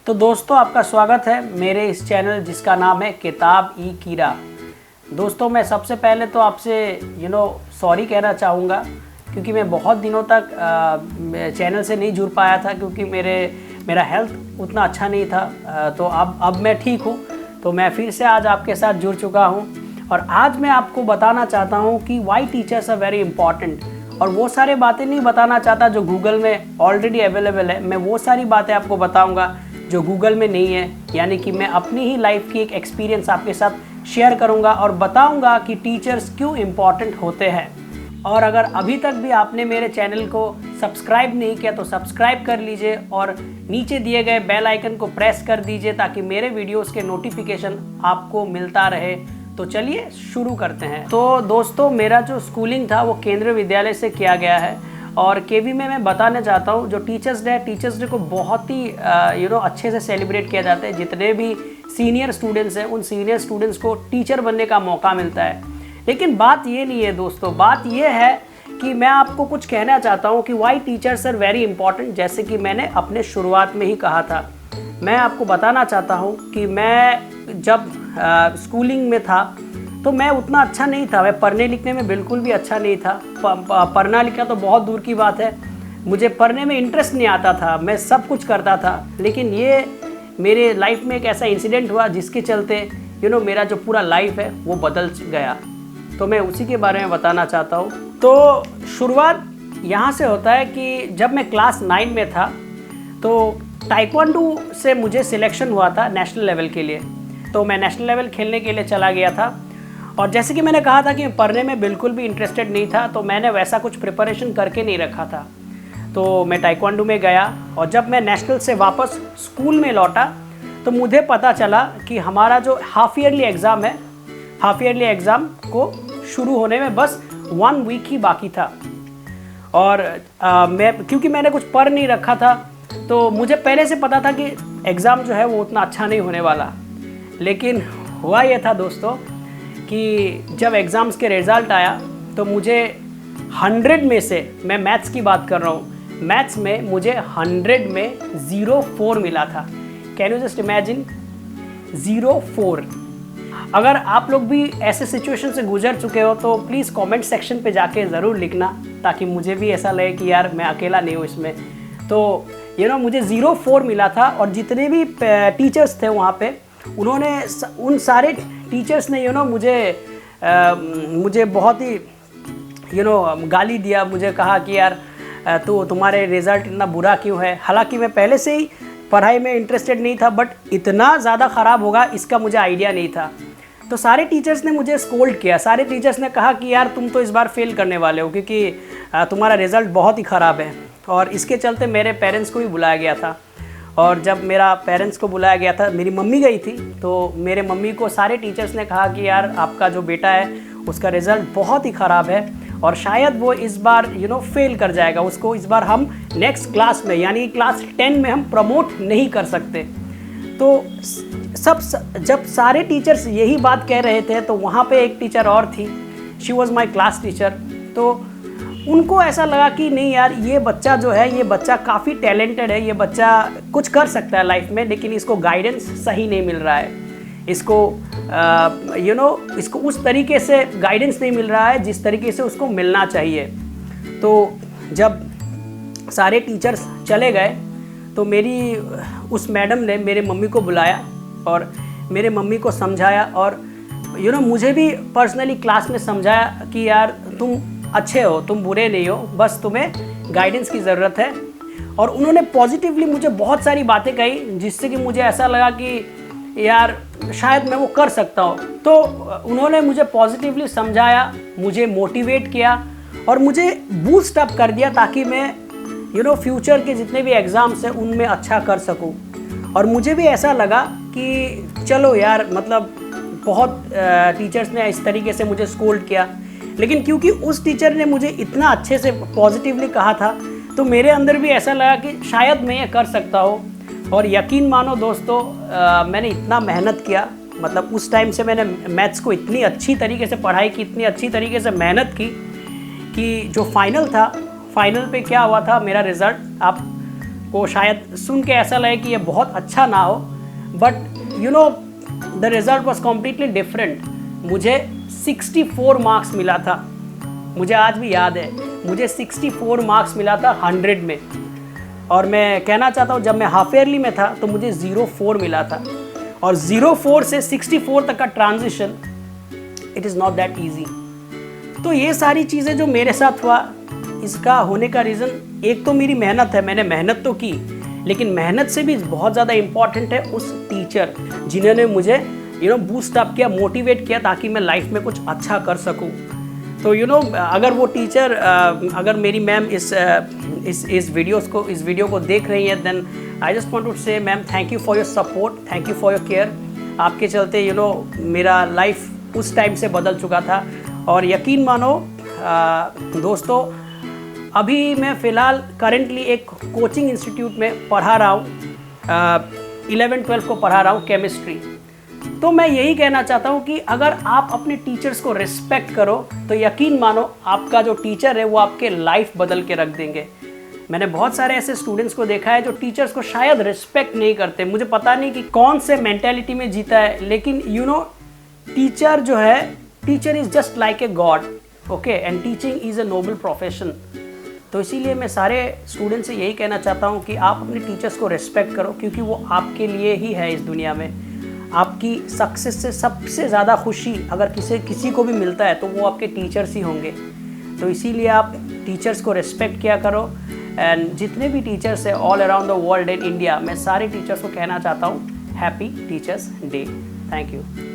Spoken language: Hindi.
तो दोस्तों आपका स्वागत है मेरे इस चैनल जिसका नाम है किताब ई कीड़ा। दोस्तों मैं सबसे पहले तो आपसे सॉरी कहना चाहूँगा क्योंकि मैं बहुत दिनों तक चैनल से नहीं जुड़ पाया था क्योंकि मेरा हेल्थ उतना अच्छा नहीं था। तो अब मैं ठीक हूँ, तो मैं फिर से आज आपके साथ जुड़ चुका हूँ और आज मैं आपको बताना चाहता हूँ कि why teachers are very important. और वो सारे बातें नहीं बताना चाहता जो गूगल में ऑलरेडी अवेलेबल है, मैं वो सारी बातें आपको बताऊँगा जो गूगल में नहीं है। यानी कि मैं अपनी ही लाइफ की एक एक्सपीरियंस आपके साथ शेयर करूंगा और बताऊंगा कि टीचर्स क्यों इम्पॉर्टेंट होते हैं। और अगर अभी तक भी आपने मेरे चैनल को सब्सक्राइब नहीं किया तो सब्सक्राइब कर लीजिए और नीचे दिए गए बेल आइकन को प्रेस कर दीजिए ताकि मेरे वीडियोस के नोटिफिकेशन आपको मिलता रहे। तो चलिए शुरू करते हैं। तो दोस्तों मेरा जो स्कूलिंग था वो केंद्रीय विद्यालय से किया गया है और केवी में मैं बताना चाहता हूँ जो टीचर्स डे को बहुत ही अच्छे से सेलिब्रेट किया जाता है। जितने भी सीनियर स्टूडेंट्स हैं उन सीनियर स्टूडेंट्स को टीचर बनने का मौका मिलता है। लेकिन बात ये नहीं है दोस्तों, बात ये है कि मैं आपको कुछ कहना चाहता हूँ कि why teachers are very important. जैसे कि मैंने अपने शुरुआत में ही कहा था, मैं आपको बताना चाहता हूँ कि मैं जब स्कूलिंग में था तो मैं उतना अच्छा नहीं था, मैं पढ़ने लिखने में बिल्कुल भी अच्छा नहीं था। पढ़ना लिखना तो बहुत दूर की बात है, मुझे पढ़ने में इंटरेस्ट नहीं आता था, मैं सब कुछ करता था। लेकिन ये मेरे लाइफ में एक ऐसा इंसिडेंट हुआ जिसके चलते मेरा जो पूरा लाइफ है वो बदल गया। तो मैं उसी के बारे में बताना चाहता हूँ। तो शुरुआत यहाँ से होता है कि जब मैं क्लास 9 में था तो ताइक्वांडो से मुझे सिलेक्शन हुआ था नेशनल लेवल के लिए। तो मैं नेशनल लेवल खेलने के लिए चला गया था और जैसे कि मैंने कहा था कि पढ़ने में बिल्कुल भी इंटरेस्टेड नहीं था, तो मैंने वैसा कुछ प्रिपरेशन करके नहीं रखा था। तो मैं ताइक्वांडो में गया और जब मैं नेशनल से वापस स्कूल में लौटा तो मुझे पता चला कि हमारा जो हाफ ईयरली एग्ज़ाम है, हाफ ईयरली एग्ज़ाम को शुरू होने में बस 1 वीक ही बाकी था। और क्योंकि मैंने कुछ पढ़ नहीं रखा था तो मुझे पहले से पता था कि एग्ज़ाम जो है वो उतना अच्छा नहीं होने वाला। लेकिन हुआ ये था दोस्तों कि जब एग्ज़ाम्स के रिज़ल्ट आया तो मुझे 100 में से, मैं मैथ्स की बात कर रहा हूँ, मैथ्स में मुझे 100 में 0.4 मिला था। Can you just imagine 0.4। अगर आप लोग भी ऐसे सिचुएशन से गुजर चुके हो तो प्लीज़ कमेंट सेक्शन पे जाके ज़रूर लिखना ताकि मुझे भी ऐसा लगे कि यार मैं अकेला नहीं हूँ इसमें। तो मुझे 0.4 मिला था और जितने भी टीचर्स थे वहाँ पे उन्होंने, उन सारे टीचर्स ने मुझे बहुत ही गाली दिया। मुझे कहा कि यार तुम्हारे रिज़ल्ट इतना बुरा क्यों है। हालांकि मैं पहले से ही पढ़ाई में इंटरेस्टेड नहीं था, बट इतना ज़्यादा ख़राब होगा इसका मुझे आइडिया नहीं था। तो सारे टीचर्स ने मुझे स्कोल्ड किया। सारे टीचर्स ने कहा कि यार तुम तो इस बार फेल करने वाले हो क्योंकि तुम्हारा रिज़ल्ट बहुत ही ख़राब है। और इसके चलते मेरे पेरेंट्स को भी बुलाया गया था और जब मेरा पेरेंट्स को बुलाया गया था, मेरी मम्मी गई थी, तो मेरे मम्मी को सारे टीचर्स ने कहा कि यार आपका जो बेटा है उसका रिज़ल्ट बहुत ही ख़राब है और शायद वो इस बार फेल कर जाएगा, उसको इस बार हम नेक्स्ट क्लास में यानी क्लास 10 में हम प्रमोट नहीं कर सकते। तो जब सारे टीचर्स यही बात कह रहे थे तो वहाँ पे एक टीचर और थी, she was my class teacher. तो उनको ऐसा लगा कि नहीं यार ये बच्चा जो है, ये बच्चा काफ़ी टैलेंटेड है, ये बच्चा कुछ कर सकता है लाइफ में, लेकिन इसको गाइडेंस सही नहीं मिल रहा है, इसको इसको उस तरीके से गाइडेंस नहीं मिल रहा है जिस तरीके से उसको मिलना चाहिए। तो जब सारे टीचर्स चले गए तो मेरी उस मैडम ने मेरे मम्मी को बुलाया और मेरे मम्मी को समझाया और मुझे भी पर्सनली क्लास में समझाया कि यार तुम अच्छे हो, तुम बुरे नहीं हो, बस तुम्हें गाइडेंस की ज़रूरत है। और उन्होंने पॉजिटिवली मुझे बहुत सारी बातें कही जिससे कि मुझे ऐसा लगा कि यार शायद मैं वो कर सकता हूँ। तो उन्होंने मुझे पॉजिटिवली समझाया, मुझे मोटिवेट किया और मुझे बूस्ट अप कर दिया ताकि मैं फ्यूचर के जितने भी एग्ज़ाम्स हैं उनमें अच्छा कर सकूँ। और मुझे भी ऐसा लगा कि चलो यार, मतलब बहुत टीचर्स ने इस तरीके से मुझे स्कोल्ड किया, लेकिन क्योंकि उस टीचर ने मुझे इतना अच्छे से पॉजिटिवली कहा था तो मेरे अंदर भी ऐसा लगा कि शायद मैं ये कर सकता हूँ। और यकीन मानो दोस्तों, मैंने इतना मेहनत किया, मतलब उस टाइम से मैंने मैथ्स को इतनी अच्छी तरीके से पढ़ाई की, इतनी अच्छी तरीके से मेहनत की कि जो फाइनल था, फाइनल पे क्या हुआ था, मेरा रिज़ल्ट आप को शायद सुन के ऐसा लगे कि ये बहुत अच्छा ना हो, but you know the result was completely different. मुझे 64 मार्क्स मिला था, मुझे आज भी याद है, मुझे 64 मार्क्स मिला था 100 में। और मैं कहना चाहता हूँ जब मैं हाफ ईयरली में था तो मुझे 04 मिला था, और 04 से 64 तक का transition it is not that easy. तो ये सारी चीज़ें जो मेरे साथ हुआ, इसका होने का रीज़न एक तो मेरी मेहनत है, मैंने मेहनत तो की, लेकिन मेहनत से भी बहुत ज़्यादा इम्पॉर्टेंट है उस टीचर जिन्होंने मुझे बूस्ट अप किया, मोटिवेट किया, ताकि मैं लाइफ में कुछ अच्छा कर सकूं। तो अगर वो टीचर, अगर मेरी मैम इस वीडियो को देख रही है, then I just want to say ma'am thank you for your support, thank you for your care. आपके चलते मेरा लाइफ उस टाइम से बदल चुका था। और यकीन मानो दोस्तों, अभी मैं फ़िलहाल करेंटली एक कोचिंग इंस्टीट्यूट में पढ़ा रहा हूँ, 11-12 को पढ़ा रहा हूँ केमिस्ट्री। तो मैं यही कहना चाहता हूँ कि अगर आप अपने टीचर्स को रिस्पेक्ट करो तो यकीन मानो आपका जो टीचर है वो आपके लाइफ बदल के रख देंगे। मैंने बहुत सारे ऐसे स्टूडेंट्स को देखा है जो टीचर्स को शायद रिस्पेक्ट नहीं करते। मुझे पता नहीं कि कौन से मेंटेलिटी में जीता है, लेकिन टीचर जो है, teacher is just like a god, okay, and teaching is a noble profession. तो इसीलिए मैं सारे स्टूडेंट से यही कहना चाहता हूँ कि आप अपने टीचर्स को रिस्पेक्ट करो, क्योंकि वो आपके लिए ही है इस दुनिया में। आपकी सक्सेस से सबसे ज़्यादा खुशी अगर किसी को भी मिलता है तो वो आपके टीचर्स ही होंगे। तो इसीलिए आप टीचर्स को रिस्पेक्ट किया करो। एंड जितने भी टीचर्स हैं all around the world in India, मैं सारे टीचर्स को कहना चाहता हूँ happy teachers day. Thank you.